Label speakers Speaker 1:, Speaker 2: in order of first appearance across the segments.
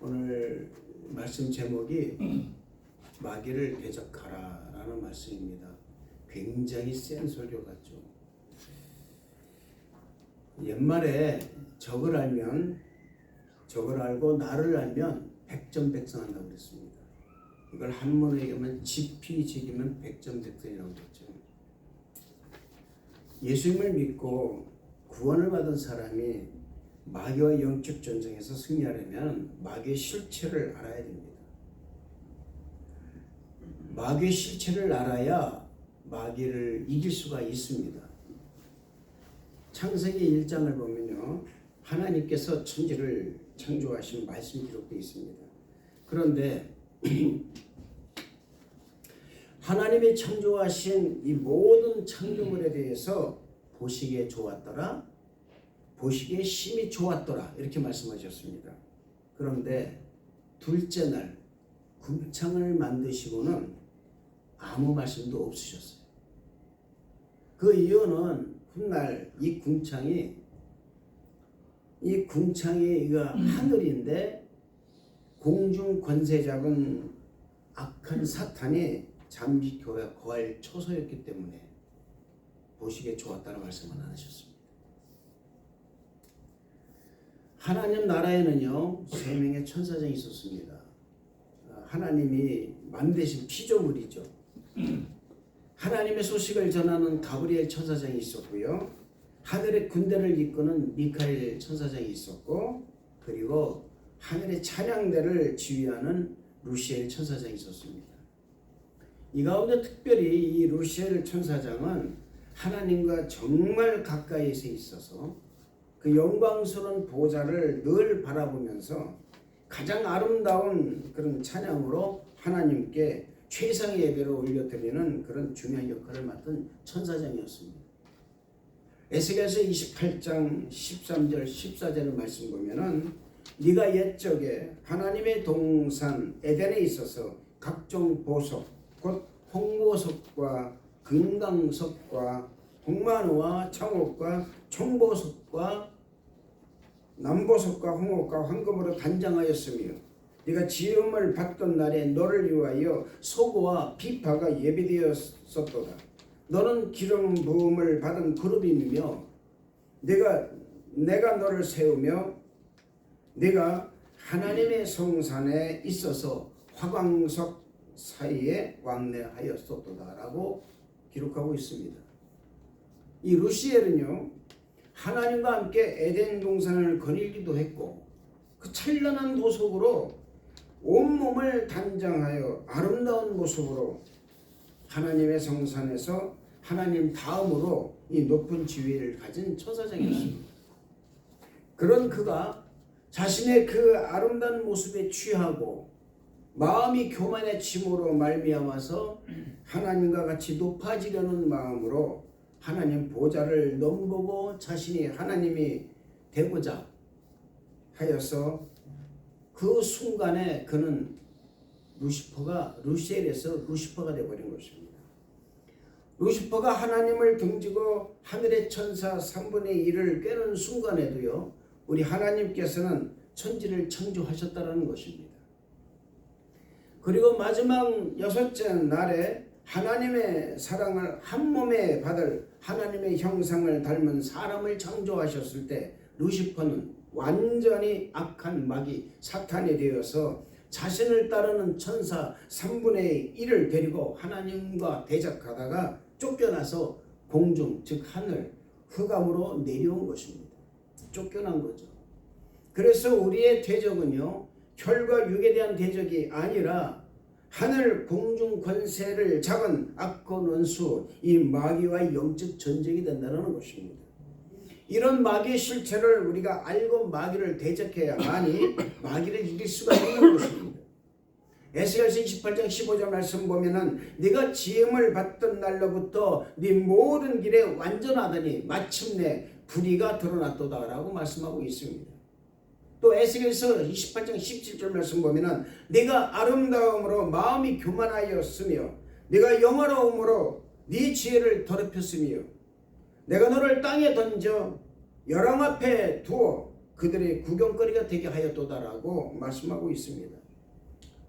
Speaker 1: 오늘 말씀 제목이 마귀를 대적하라 라는 말씀입니다. 굉장히 센 설교 같죠. 옛말에 적을 알고 나를 알면 백전백승한다고 그랬습니다. 이걸 한문으로 얘기하면 지피지기면 백전백승이라고 그랬죠. 예수님을 믿고 구원을 받은 사람이 마귀와 영적 전쟁에서 승리하려면 마귀의 실체를 알아야 됩니다. 마귀의 실체를 알아야 마귀를 이길 수가 있습니다. 창세기 1장을 보면요, 하나님께서 천지를 창조하신 말씀이 기록되어 있습니다. 그런데 하나님이 창조하신 이 모든 창조물에 대해서 보시기에 좋았더라, 보시기에 심히 좋았더라, 이렇게 말씀하셨습니다. 그런데 둘째 날 궁창을 만드시고는 아무 말씀도 없으셨어요. 그 이유는 훗날 이 궁창이 하늘인데 공중 권세 잡은 악한 사탄이 잠시 거할 처소였기 때문에 보시기에 좋았다는 말씀을 안 하셨습니다. 하나님 나라에는요, 3명의 천사장이 있었습니다. 하나님이 만드신 피조물이죠. 하나님의 소식을 전하는 가브리엘 천사장이 있었고요, 하늘의 군대를 이끄는 미카엘 천사장이 있었고, 그리고 하늘의 찬양대를 지휘하는 루시엘 천사장이 있었습니다. 이 가운데 특별히 이 루시엘 천사장은 하나님과 정말 가까이서 있어서 그 영광스러운 보좌를 늘 바라보면서 가장 아름다운 그런 찬양으로 하나님께 최상의 예배를 올려드리는 그런 중요한 역할을 맡은 천사장이었습니다. 에스겔서 28장 13절 14절의 말씀 보면은 네가 옛적에 하나님의 동산 에덴에 있어서 각종 보석 곧 홍보석과 금강석과 홍마누와 청옥과 총보석과 남보석과 홍옥과 황금으로 단장하였으며 네가 지음을 받던 날에 너를 위하여 소고와 비파가 예비되었었도다. 너는 기름 부음을 받은 그룹이며 내가 너를 세우며 네가 하나님의 성산에 있어서 화광석 사이에 왕래하였었도다라고 기록하고 있습니다. 이 루시엘은요, 하나님과 함께 에덴 동산을 거닐기도 했고 그 찬란한 보석으로 온몸을 단장하여 아름다운 모습으로 하나님의 성산에서 하나님 다음으로 이 높은 지위를 가진 천사장이었습니다. 그런 그가 자신의 그 아름다운 모습에 취하고 마음이 교만해짐으로 말미암아서 하나님과 같이 높아지려는 마음으로 하나님 보좌를 넘보고 자신이 하나님이 되고자 하여서 그 순간에 그는 루시엘에서 루시퍼가 되어버린 것입니다. 루시퍼가 하나님을 등지고 하늘의 천사 3분의 1을 꿰는 순간에도요, 우리 하나님께서는 천지를 창조하셨다는 것입니다. 그리고 마지막 6째 날에 하나님의 사랑을 한 몸에 받을 하나님의 형상을 닮은 사람을 창조하셨을 때 루시퍼는 완전히 악한 마귀 사탄이 되어서 자신을 따르는 천사 3분의 1을 데리고 하나님과 대적하다가 쫓겨나서 공중 즉 하늘 흑암으로 내려온 것입니다. 쫓겨난 거죠. 그래서 우리의 대적은요, 혈과 육에 대한 대적이 아니라 하늘 공중 권세를 잡은 악한 원수 이 마귀와의 영적 전쟁이 된다는 것입니다. 이런 마귀의 실체를 우리가 알고 마귀를 대적해야만이 마귀를 이길 수가 있는 것입니다. 에스겔서 28장 15절 말씀 보면은 네가 지음을 받던 날로부터 네 모든 길에 완전하더니 마침내 불의가 드러났도다라고 말씀하고 있습니다. 또 에스겔서 28장 17절 말씀 보면은 네가 아름다움으로 마음이 교만하였으며 네가 영화로움으로 네 지혜를 더럽혔으며 내가 너를 땅에 던져 열왕 앞에 두어 그들의 구경거리가 되게 하였도다라고 말씀하고 있습니다.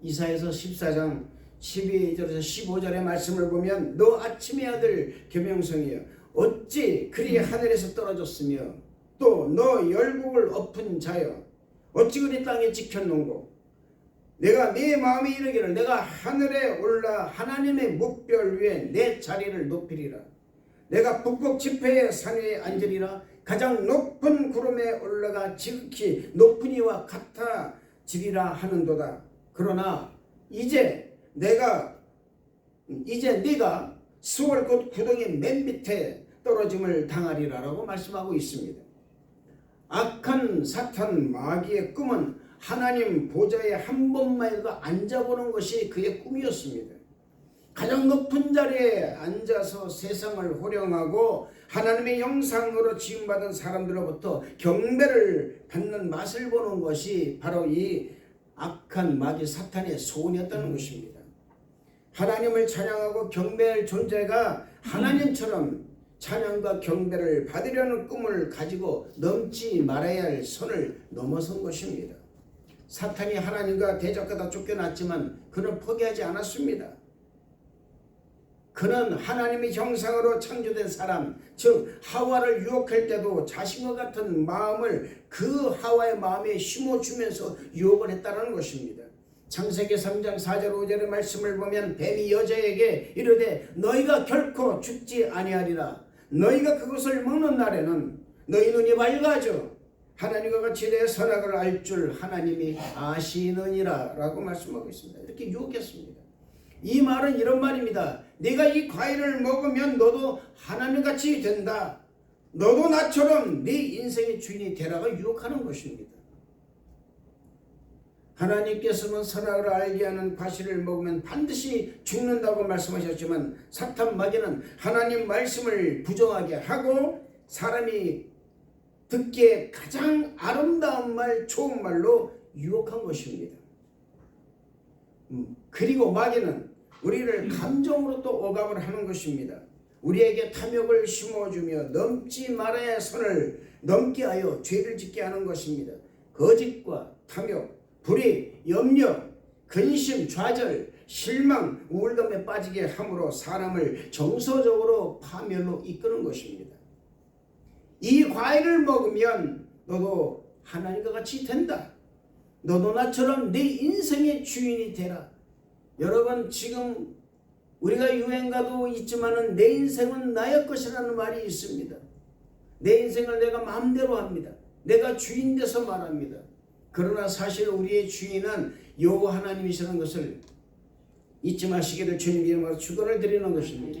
Speaker 1: 이사야서 14장 12절에서 15절의 말씀을 보면 너 아침의 아들 계명성이여 어찌 그리 하늘에서 떨어졌으며 또 너 열국을 엎은 자여 어찌 그리 땅에 찍혔는고 내가 네 마음에 이르기를 내가 하늘에 올라 하나님의 묵별 위에 내 자리를 높이리라. 내가 북극 지폐의 산 위에 앉으리라. 가장 높은 구름에 올라가 지극히 높은 이와 같아지리라 하는도다. 그러나 이제 네가 수월 곧 구덩이 맨 밑에 떨어짐을 당하리라라고 말씀하고 있습니다. 악한 사탄 마귀의 꿈은 하나님 보좌에 한 번만이라도 앉아보는 것이 그의 꿈이었습니다. 가장 높은 자리에 앉아서 세상을 호령하고 하나님의 형상으로 지음받은 사람들로부터 경배를 받는 맛을 보는 것이 바로 이 악한 마귀 사탄의 소원이었다는 것입니다. 하나님을 찬양하고 경배할 존재가 하나님처럼 찬양과 경배를 받으려는 꿈을 가지고 넘지 말아야 할 선을 넘어선 것입니다. 사탄이 하나님과 대적하다 쫓겨났지만 그는 포기하지 않았습니다. 그는 하나님의 형상으로 창조된 사람, 즉 하와를 유혹할 때도 자신과 같은 마음을 그 하와의 마음에 심어주면서 유혹을 했다는 것입니다. 창세기 3장 4절 5절의 말씀을 보면 뱀이 여자에게 이르되 너희가 결코 죽지 아니하리라. 너희가 그것을 먹는 날에는 너희 눈이 밝아져 하나님과 같이 내 선악을 알 줄 하나님이 아시느니라 라고 말씀하고 있습니다. 이렇게 유혹했습니다. 이 말은 이런 말입니다. 네가 이 과일을 먹으면 너도 하나님같이 된다. 너도 나처럼 네 인생의 주인이 되라고 유혹하는 것입니다. 하나님께서는 선악을 알게 하는 과실을 먹으면 반드시 죽는다고 말씀하셨지만 사탄 마귀는 하나님 말씀을 부정하게 하고 사람이 듣기에 가장 아름다운 말, 좋은 말로 유혹한 것입니다. 그리고 마귀는 우리를 감정으로 또 억압을 하는 것입니다. 우리에게 탐욕을 심어주며 넘지 말아야 할 선을 넘게 하여 죄를 짓게 하는 것입니다. 거짓과 탐욕, 불의, 염려, 근심, 좌절, 실망, 우울감에 빠지게 함으로 사람을 정서적으로 파멸로 이끄는 것입니다. 이 과일을 먹으면 너도 하나님과 같이 된다. 너도 나처럼 네 인생의 주인이 되라. 여러분, 지금 우리가 유행가도 있지만은 내 인생은 나의 것이라는 말이 있습니다. 내 인생을 내가 마음대로 합니다. 내가 주인 돼서 말합니다. 그러나 사실 우리의 주인은 여호와 하나님이시라는 것을 잊지 마시기를 주님 이름으로 축원을 드리는 것입니다.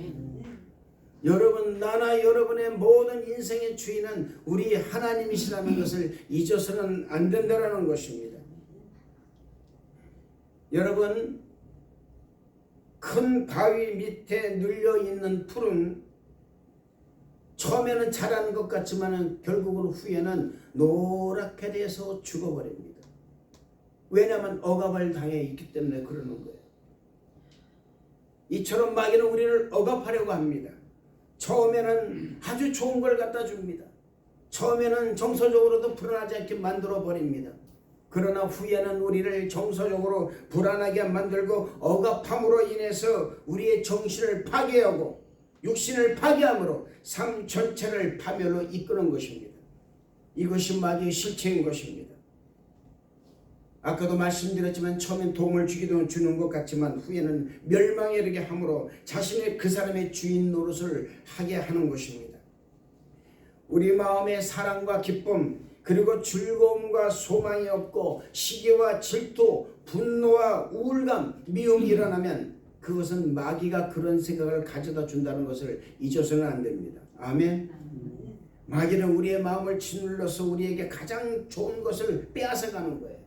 Speaker 1: 여러분, 나나 여러분의 모든 인생의 주인은 우리 하나님이시라는 것을 잊어서는 안 된다는 것입니다. 여러분, 큰 바위 밑에 눌려있는 풀은 처음에는 자라는 것 같지만 결국은 후에는 노랗게 돼서 죽어버립니다. 왜냐하면 억압을 당해 있기 때문에 그러는 거예요. 이처럼 마귀는 우리를 억압하려고 합니다. 처음에는 아주 좋은 걸 갖다 줍니다. 처음에는 정서적으로도 불안하지 않게 만들어 버립니다. 그러나 후에는 우리를 정서적으로 불안하게 만들고 억압함으로 인해서 우리의 정신을 파괴하고 육신을 파괴함으로 삶 전체를 파멸로 이끄는 것입니다. 이것이 마귀의 실체인 것입니다. 아까도 말씀드렸지만 처음엔 도움을 주기도 주는 것 같지만 후에는 멸망에 이르게 함으로 자신의 그 사람의 주인 노릇을 하게 하는 것입니다. 우리 마음에 사랑과 기쁨 그리고 즐거움과 소망이 없고 시기와 질투, 분노와 우울감, 미움이 일어나면 그것은 마귀가 그런 생각을 가져다 준다는 것을 잊어서는 안 됩니다. 아멘. 마귀는 우리의 마음을 짓눌러서 우리에게 가장 좋은 것을 빼앗아가는 거예요.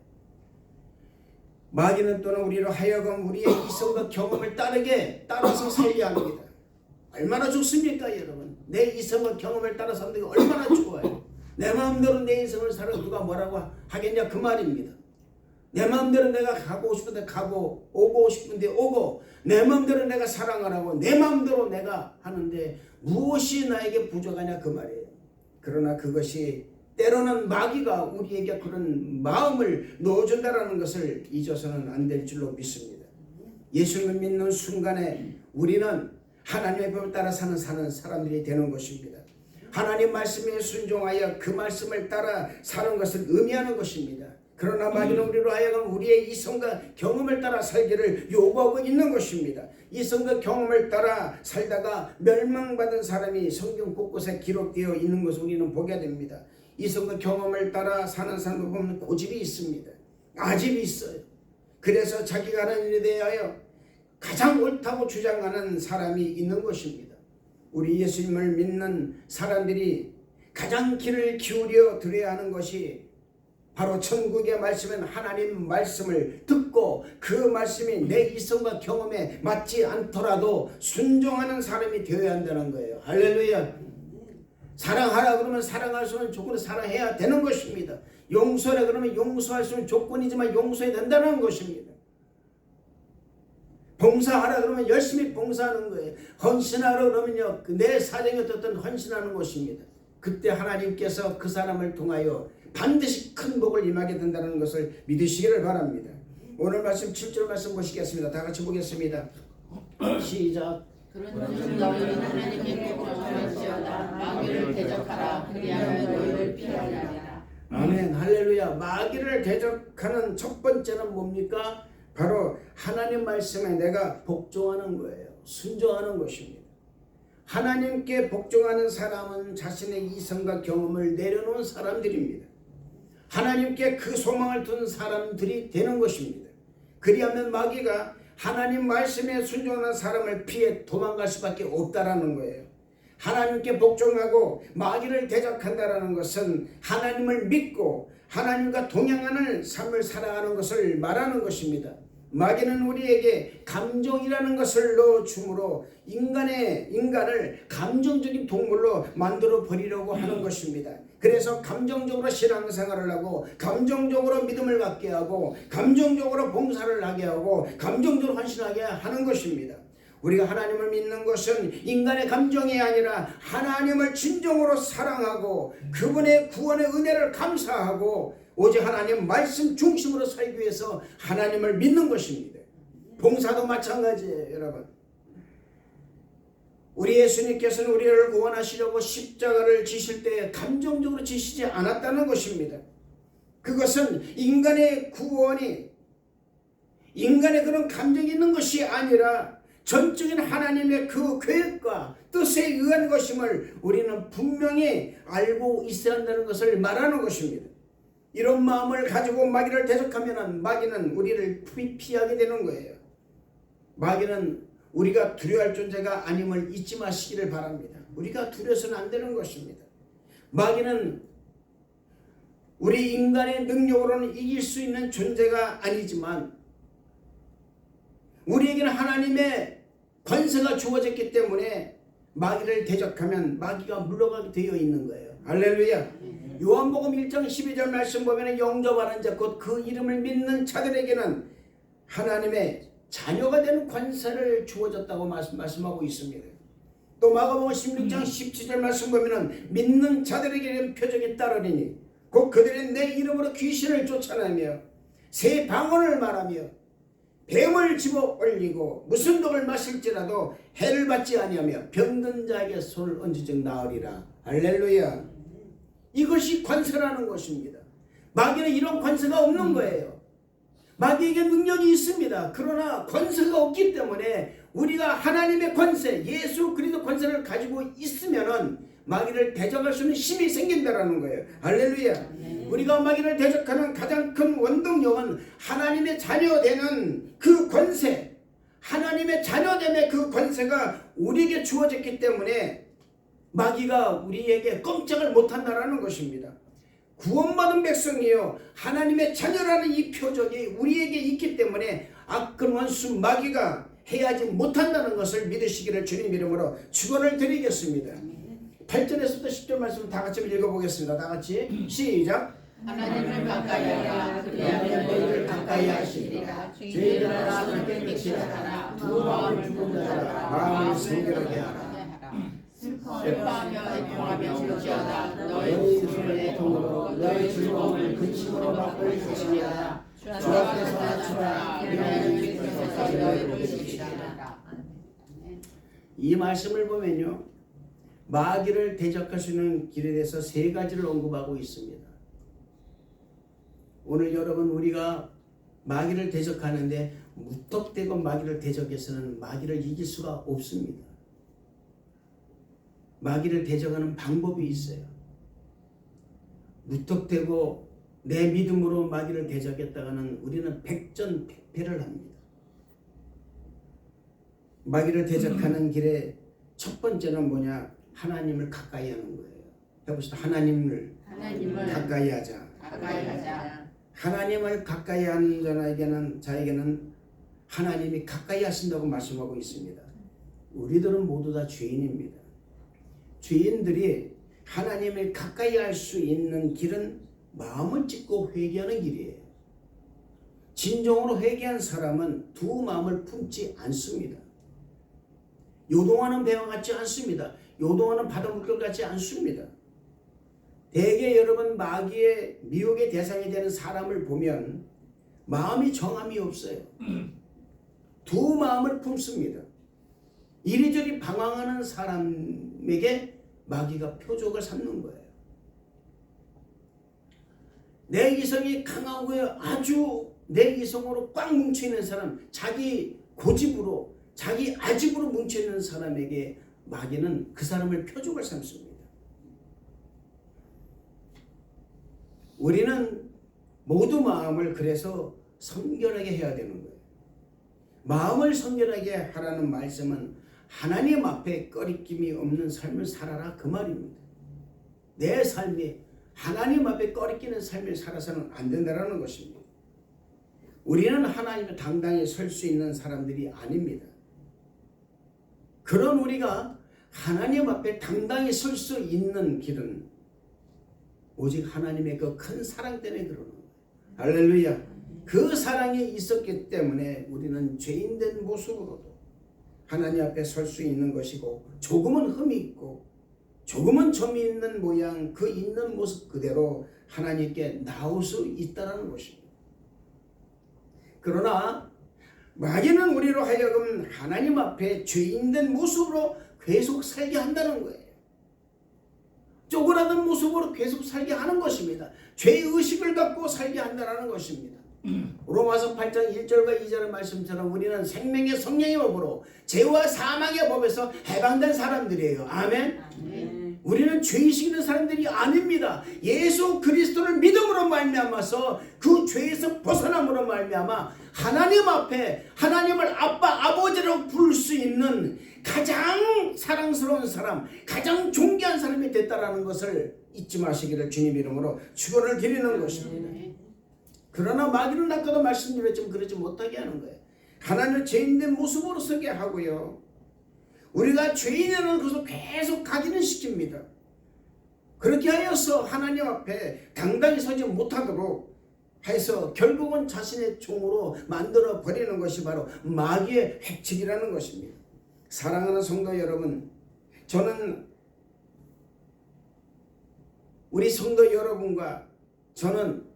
Speaker 1: 마귀는 또한 우리로 하여금 우리의 이성과 경험을 따라서 살게 합니다. 얼마나 좋습니까, 여러분? 내 이성과 경험을 따라서 하는 게 얼마나 좋아요. 내 마음대로 내 인생을 살아 누가 뭐라고 하겠냐 그 말입니다. 내 마음대로 내가 가고 싶은데 가고 오고 싶은데 오고 내 마음대로 내가 사랑하라고 내 마음대로 내가 하는데 무엇이 나에게 부족하냐 그 말이에요. 그러나 그것이 때로는 마귀가 우리에게 그런 마음을 넣어준다는 것을 잊어서는 안 될 줄로 믿습니다. 예수님을 믿는 순간에 우리는 하나님의 법을 따라 사는 사람들이 되는 것입니다. 하나님 말씀에 순종하여 그 말씀을 따라 사는 것을 의미하는 것입니다. 그러나 마귀는 우리로 하여금 우리의 이성과 경험을 따라 살기를 요구하고 있는 것입니다. 이성과 경험을 따라 살다가 멸망받은 사람이 성경 곳곳에 기록되어 있는 것을 우리는 보게 됩니다. 이성과 경험을 따라 사는 사람을 보면 고집이 있습니다. 아집이 있어요. 그래서 자기가 하는 일에 대하여 가장 옳다고 주장하는 사람이 있는 것입니다. 우리 예수님을 믿는 사람들이 가장 귀를 기울여 들어야 하는 것이 바로 천국의 말씀은 하나님 말씀을 듣고 그 말씀이 내 이성과 경험에 맞지 않더라도 순종하는 사람이 되어야 한다는 거예요. 할렐루야. 사랑하라 그러면 사랑할 수 있는 조건을 사랑해야 되는 것입니다. 용서하라 그러면 용서할 수 있는 조건이지만 용서해야 된다는 것입니다. 봉사하라 그러면 열심히 봉사하는 거예요. 헌신하라 그러면요 내 사정이 어떻든 헌신하는 것입니다. 그때 하나님께서 그 사람을 통하여 반드시 큰 복을 임하게 된다는 것을 믿으시기를 바랍니다. 오늘 말씀 7절 말씀 보시겠습니다. 다 같이 보겠습니다. 시작.
Speaker 2: 그런즉 너희는 하나님께 복종할지어다 마귀를 대적하라 그리하면 너희를 피하리라.
Speaker 1: 아멘. 할렐루야. 마귀를 대적하는 첫 번째는 뭡니까? 바로 하나님 말씀에 내가 복종하는 거예요. 순종하는 것입니다. 하나님께 복종하는 사람은 자신의 이성과 경험을 내려놓은 사람들입니다. 하나님께 그 소망을 둔 사람들이 되는 것입니다. 그리하면 마귀가 하나님 말씀에 순종하는 사람을 피해 도망갈 수밖에 없다라는 거예요. 하나님께 복종하고 마귀를 대적한다라는 것은 하나님을 믿고 하나님과 동행하는 삶을 살아가는 것을 말하는 것입니다. 마귀는 우리에게 감정이라는 것을 넣어주므로 인간을 감정적인 동물로 만들어 버리려고 하는 것입니다. 그래서 감정적으로 신앙생활을 하고 감정적으로 믿음을 갖게 하고 감정적으로 봉사를 하게 하고 감정적으로 헌신하게 하는 것입니다. 우리가 하나님을 믿는 것은 인간의 감정이 아니라 하나님을 진정으로 사랑하고 그분의 구원의 은혜를 감사하고 오직 하나님 말씀 중심으로 살기 위해서 하나님을 믿는 것입니다. 봉사도 마찬가지예요. 여러분, 우리 예수님께서는 우리를 구원하시려고 십자가를 지실 때 감정적으로 지시지 않았다는 것입니다. 그것은 인간의 구원이 인간의 그런 감정이 있는 것이 아니라 전적인 하나님의 그 계획과 뜻에 의한 것임을 우리는 분명히 알고 있어야 한다는 것을 말하는 것입니다. 이런 마음을 가지고 마귀를 대적하면 마귀는 우리를 피하게 되는 거예요. 마귀는 우리가 두려워할 존재가 아님을 잊지 마시기를 바랍니다. 우리가 두려워서는 안 되는 것입니다. 마귀는 우리 인간의 능력으로는 이길 수 있는 존재가 아니지만 우리에게는 하나님의 권세가 주어졌기 때문에 마귀를 대적하면 마귀가 물러가게 되어 있는 거예요. 할렐루야. 요한복음 1장 12절 말씀 보면 영접하는 자 곧 그 이름을 믿는 자들에게는 하나님의 자녀가 되는 권세를 주어졌다고 말씀하고 있습니다. 또 마가복음 16장 17절 말씀 보면 믿는 자들에게는 표적이 따르리니 곧 그들이 내 이름으로 귀신을 쫓아내며 새 방언을 말하며 뱀을 집어 올리고 무슨 독을 마실지라도 해를 받지 아니하며 병든 자에게 손을 얹으즉 나으리라. 할렐루야. 이것이 권세라는 것입니다. 마귀는 이런 권세가 없는 거예요. 마귀에게 능력이 있습니다. 그러나 권세가 없기 때문에 우리가 하나님의 권세, 예수 그리스도 권세를 가지고 있으면은 마귀를 대적할 수 있는 힘이 생긴다라는 거예요. 할렐루야. 우리가 마귀를 대적하는 가장 큰 원동력은 하나님의 자녀되는 그 권세, 하나님의 자녀됨의 그 권세가 우리에게 주어졌기 때문에 마귀가 우리에게 꼼짝을 못한다라는 것입니다. 구원받은 백성이요 하나님의 자녀라는 이 표적이 우리에게 있기 때문에 악한 원수 마귀가 해하지 못한다는 것을 믿으시기를 주님 이름으로 축원을 드리겠습니다. 8절에서부터 10절 말씀 다 같이 읽어보겠습니다. 다 같이 시작.
Speaker 2: 하나님을 가까이 하라 그리하면 너희를 가까이 하시리라. 죄인들아 손을 깨끗하라 두 마음을 품는 자라 마음을 순결하게 하라. 슬퍼하며 애통하며 볼지어다. 너희
Speaker 1: 너희
Speaker 2: 웃음을 통으로 너희 즐거움을 근심으로 바꿀 것이니라. 주 앞에서 낮추라. 이는 주께서 너희를 부르시리라.
Speaker 1: 이 말씀을 보면요, 마귀를 대적할 수 있는 길에 대해서 세 가지를 언급하고 있습니다. 오늘 여러분, 우리가 마귀를 대적하는데 무턱대고 마귀를 대적해서는 마귀를 이길 수가 없습니다. 마귀를 대적하는 방법이 있어요. 무턱대고 내 믿음으로 마귀를 대적했다가는 우리는 백전백패를 합니다. 마귀를 대적하는 길에 첫 번째는 뭐냐? 하나님을 가까이 하는 거예요. 해봅시다. 하나님을 가까이 하자.
Speaker 2: 가까이 하자.
Speaker 1: 하나님을 가까이 하는 자에게는 하나님이 가까이 하신다고 말씀하고 있습니다. 우리들은 모두 다 죄인입니다. 죄인들이 하나님을 가까이 할 수 있는 길은 마음을 찢고 회개하는 길이에요. 진정으로 회개한 사람은 두 마음을 품지 않습니다. 요동하는 배와 같지 않습니다. 요동하는 바닷물결 같지 않습니다. 대개 여러분, 마귀의 미혹의 대상이 되는 사람을 보면 마음이 정함이 없어요. 두 마음을 품습니다. 이리저리 방황하는 사람에게 마귀가 표적을 삼는 거예요. 내 이성이 강하고요, 아주 내 이성으로 꽉 뭉쳐있는 사람, 자기 고집으로, 자기 아집으로 뭉쳐있는 사람에게 마귀는 그 사람을 표적을 삼습니다. 우리는 모두 마음을 그래서 성결하게 해야 되는 거예요. 마음을 성결하게 하라는 말씀은 하나님 앞에 꺼리낌이 없는 삶을 살아라, 그 말입니다. 내 삶이 하나님 앞에 꺼리끼는 삶을 살아서는 안 된다는 것입니다. 우리는 하나님의 당당히 설 수 있는 사람들이 아닙니다. 그런 우리가 하나님 앞에 당당히 설 수 있는 길은 오직 하나님의 그 큰 사랑 때문에 그러는 거예요. 할렐루야. 그 사랑이 있었기 때문에 우리는 죄인된 모습으로도 하나님 앞에 설 수 있는 것이고, 조금은 흠이 있고 조금은 점이 있는 모양, 그 있는 모습 그대로 하나님께 나올 수 있다는 것입니다. 그러나 마귀는 우리로 하여금 하나님 앞에 죄인된 모습으로 계속 살게 한다는 거예요. 쪼그라든 모습으로 계속 살게 하는 것입니다. 죄의식을 갖고 살게 한다는 것입니다. 로마서 8장 1절과 2절의 말씀처럼 우리는 생명의 성령의 법으로 죄와 사망의 법에서 해방된 사람들이에요. 아멘. 우리는 죄의식 있는 사람들이 아닙니다. 예수 그리스도를 믿음으로 말미암아서 그 죄에서 벗어남으로 말미암아 하나님 앞에 하나님을 아빠 아버지라고 부를 수 있는 가장 사랑스러운 사람, 가장 존귀한 사람이 됐다라는 것을 잊지 마시기를 주님 이름으로 축원을 드리는 것입니다. 그러나 마귀는 아까도 말씀드렸지만 그러지 못하게 하는 거예요. 하나님을 죄인된 모습으로 서게 하고요, 우리가 죄인이라는 것을 계속 각인을 시킵니다. 그렇게 하여서 하나님 앞에 당당히 서지 못하도록 해서 결국은 자신의 종으로 만들어 버리는 것이 바로 마귀의 핵칙이라는 것입니다. 사랑하는 성도 여러분, 저는 우리 성도 여러분과 저는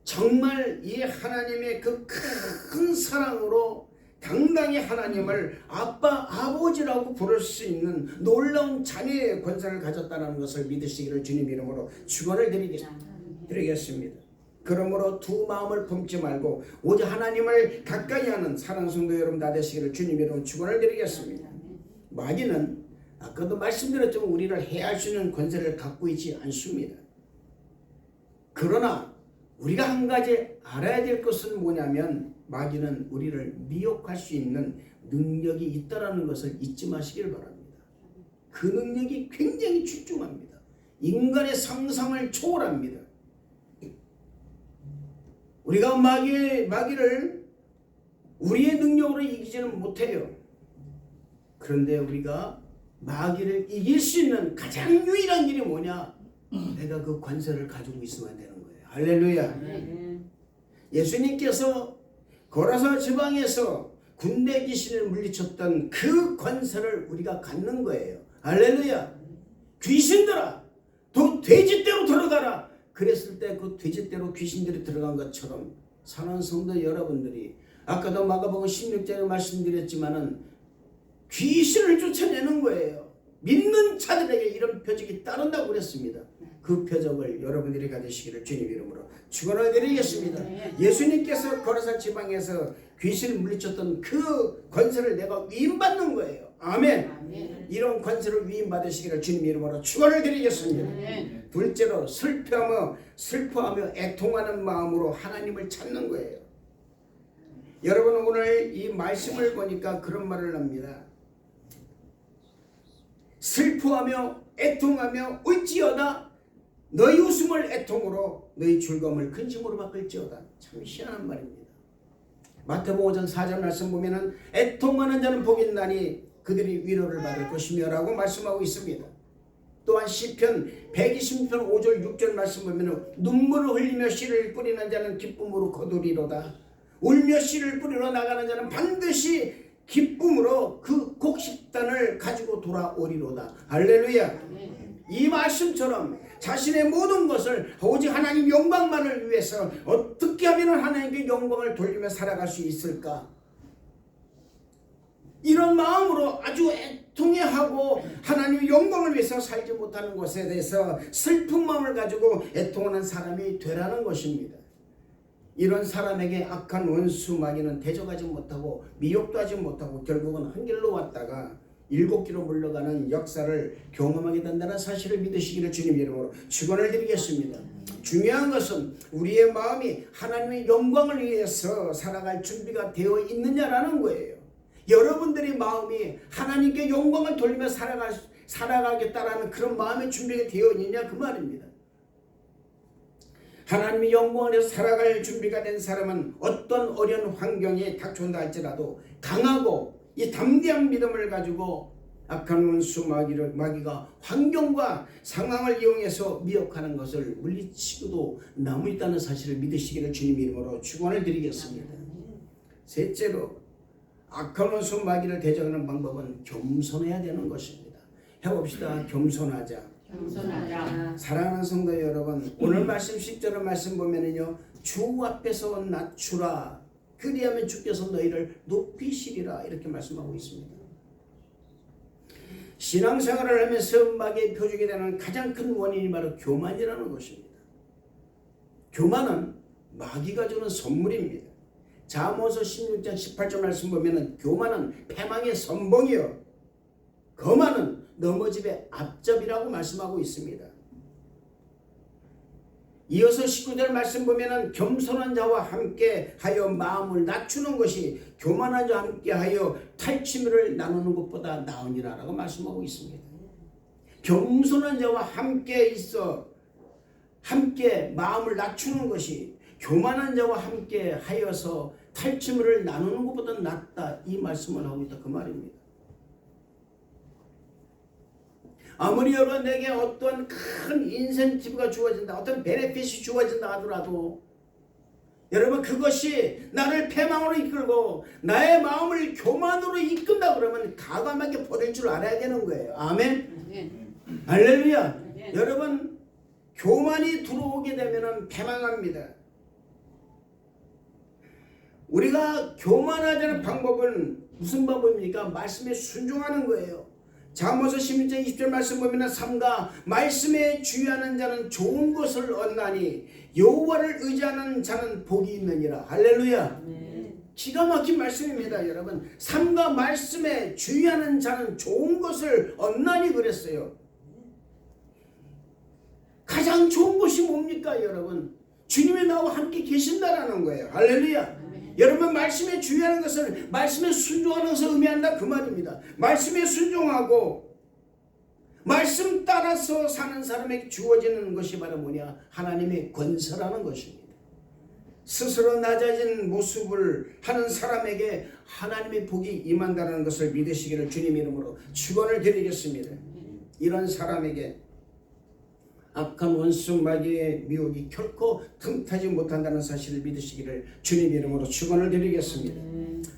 Speaker 1: 정말 이 하나님의 그 큰 사랑으로 당당히 하나님을 아빠 아버지라고 부를 수 있는 놀라운 자녀의 권세를 가졌다는 것을 믿으시기를 주님 이름으로 축원을 드리겠습니다. 그러므로 두 마음을 품지 말고 오직 하나님을 가까이 하는 사랑하는 성도 여러분 다 되시기를 주님 이름으로 축원을 드리겠습니다. 마귀는 아까도 말씀드렸지만 우리를 해할 수 있는 권세를 갖고 있지 않습니다. 그러나 우리가 한 가지 알아야 될 것은 뭐냐면 마귀는 우리를 미혹할 수 있는 능력이 있다는 것을 잊지 마시길 바랍니다. 그 능력이 굉장히 출중합니다. 인간의 상상을 초월합니다. 우리가 마귀를 우리의 능력으로 이기지는 못해요. 그런데 우리가 마귀를 이길 수 있는 가장 유일한 길이 뭐냐? 내가 그 권세를 가지고 있으면 되는 거예요. 할렐루야. 예수님께서 고라사 지방에서 군대 귀신을 물리쳤던 그 권세를 우리가 갖는 거예요. 할렐루야. 귀신들아, 돼지떼로 들어가라. 그랬을 때 그 돼지떼로 귀신들이 들어간 것처럼 사랑하는 성도 여러분들이 아까도 마가복음 16장에 말씀드렸지만은 귀신을 쫓아내는 거예요. 믿는 자들에게 이런 표적이 따른다고 그랬습니다. 그 표적을 여러분들이 가지시기를 주님 이름으로 축원을 드리겠습니다. 예수님께서 거라사 지방에서 귀신을 물리쳤던 그 권세를 내가 위임받는 거예요. 아멘. 이런 권세를 위임받으시기를 주님 이름으로 축원을 드리겠습니다. 둘째로 슬퍼하며 애통하는 마음으로 하나님을 찾는 거예요. 여러분 오늘 이 말씀을 보니까 그런 말을 합니다. 슬퍼하며 애통하며 울지어다 너희 웃음을 애통으로 너희 즐거움을 근심으로 바꿀지어다. 참 희한한 말입니다. 마태복음 5장 4절 말씀 보면은 애통하는 자는 복이 있나니 그들이 위로를 받을 것이며 라고 말씀하고 있습니다. 또한 시편 120편 5절 6절 말씀 보면은 눈물을 흘리며 씨를 뿌리는 자는 기쁨으로 거두리로다. 울며 씨를 뿌리러 나가는 자는 반드시 기쁨으로 그 곡식단을 가지고 돌아오리로다. 할렐루야. 이 말씀처럼 자신의 모든 것을 오직 하나님 영광만을 위해서 어떻게 하면 하나님께 영광을 돌리며 살아갈 수 있을까? 이런 마음으로 아주 애통해하고 하나님의 영광을 위해서 살지 못하는 것에 대해서 슬픈 마음을 가지고 애통하는 사람이 되라는 것입니다. 이런 사람에게 악한 원수 마귀는 대적하지 못하고 미혹도 하지 못하고 결국은 한 길로 왔다가 7길로 물러가는 역사를 경험하게 된다는 사실을 믿으시기를 주님 이름으로 축원을 드리겠습니다. 중요한 것은 우리의 마음이 하나님의 영광을 위해서 살아갈 준비가 되어 있느냐라는 거예요. 여러분들의 마음이 하나님께 영광을 돌리며 살아가겠다라는 그런 마음의 준비가 되어 있느냐 그 말입니다. 하나님의 영광을 위해서 살아갈 준비가 된 사람은 어떤 어려운 환경에 닥쳐온다 할지라도 강하고 이 담대한 믿음을 가지고 악한 원수 마귀가 환경과 상황을 이용해서 미혹하는 것을 물리치고도 남아 있다는 사실을 믿으시기를 주님 이름으로 축원을 드리겠습니다. 셋째로 악한 원수 마귀를 대적하는 방법은 겸손해야 되는 것입니다. 해봅시다. 겸손하자. 사랑하는 성도 여러분, 오늘 말씀 10절 말씀 보면은요, 주 앞에서 낮추라. 그리하면 주께서 너희를 높이시리라. 이렇게 말씀하고 있습니다. 신앙생활을 하면서 마귀의 표적이 되는 가장 큰 원인이 바로 교만이라는 것입니다. 교만은 마귀가 주는 선물입니다. 잠언서 16장 18절 말씀 보면은 교만은 패망의 선봉이요 거만은 넘어집의 앞잡이라고 말씀하고 있습니다. 이어서 19절 말씀 보면은 겸손한 자와 함께 하여 마음을 낮추는 것이 교만한 자와 함께 하여 탈취물을 나누는 것보다 나으니라 라고 말씀하고 있습니다. 겸손한 자와 함께 있어 함께 마음을 낮추는 것이 교만한 자와 함께 하여서 탈취물을 나누는 것보다 낫다 이 말씀을 하고 있다 그 말입니다. 아무리 여러분에게 어떤 큰 인센티브가 주어진다, 어떤 베네핏이 주어진다 하더라도 여러분 그것이 나를 패망으로 이끌고 나의 마음을 교만으로 이끈다 그러면 가감하게 버릴 줄 알아야 되는 거예요. 아멘. 할렐루야. 여러분 교만이 들어오게 되면 패망합니다. 우리가 교만하자는 방법은 무슨 방법입니까? 말씀에 순종하는 거예요. 잠언서 16장 20절 말씀 보면 삼가 말씀에 주의하는 자는 좋은 것을 얻나니 여호와를 의지하는 자는 복이 있느니라. 할렐루야. 기가 막힌 말씀입니다. 여러분 삼가 말씀에 주의하는 자는 좋은 것을 얻나니 그랬어요. 가장 좋은 것이 뭡니까 여러분? 주님이 나와 함께 계신다라는 거예요. 할렐루야. 여러분 말씀에 주의하는 것은 말씀에 순종하는 것을 의미한다 그 말입니다. 말씀에 순종하고 말씀 따라서 사는 사람에게 주어지는 것이 바로 뭐냐? 하나님의 권세라는 것입니다. 스스로 낮아진 모습을 하는 사람에게 하나님의 복이 임한다는 것을 믿으시기를 주님 이름으로 축원을 드리겠습니다. 이런 사람에게 악한 원수 마귀의 미혹이 결코 틈타지 못한다는 사실을 믿으시기를 주님 이름으로 축원을 드리겠습니다.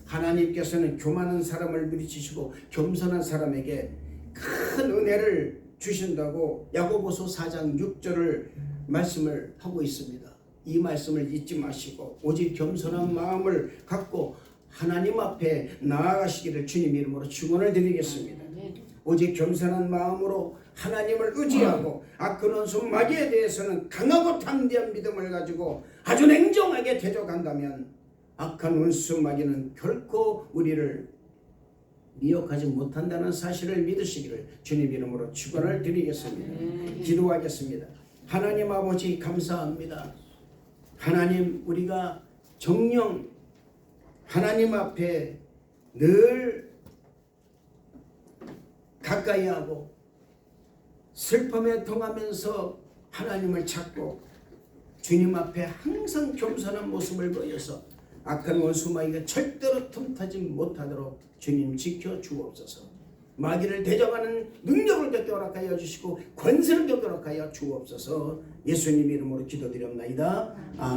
Speaker 1: 하나님께서는 교만한 사람을 물리치시고 겸손한 사람에게 큰 은혜를 주신다고 야고보서 4장 6절을 말씀을 하고 있습니다. 이 말씀을 잊지 마시고 오직 겸손한 마음을 갖고 하나님 앞에 나아가시기를 주님 이름으로 축원을 드리겠습니다. 오직 겸손한 마음으로 하나님을 의지하고 악한 원수 마귀에 대해서는 강하고 담대한 믿음을 가지고 아주 냉정하게 대적한다면 악한 원수 마귀는 결코 우리를 미혹하지 못한다는 사실을 믿으시기를 주님 이름으로 축원을 드리겠습니다. 기도하겠습니다. 하나님 아버지 감사합니다. 하나님 우리가 정녕 하나님 앞에 늘 가까이 하고 슬픔에 통하면서 하나님을 찾고 주님 앞에 항상 겸손한 모습을 보여서 악한 원수 마귀가 절대로 틈타지 못하도록 주님 지켜 주옵소서. 마귀를 대적하는 능력을 겪게 하여 주시고 권세를 겪게 하여 주옵소서. 예수님 이름으로 기도드렸나이다. 아멘.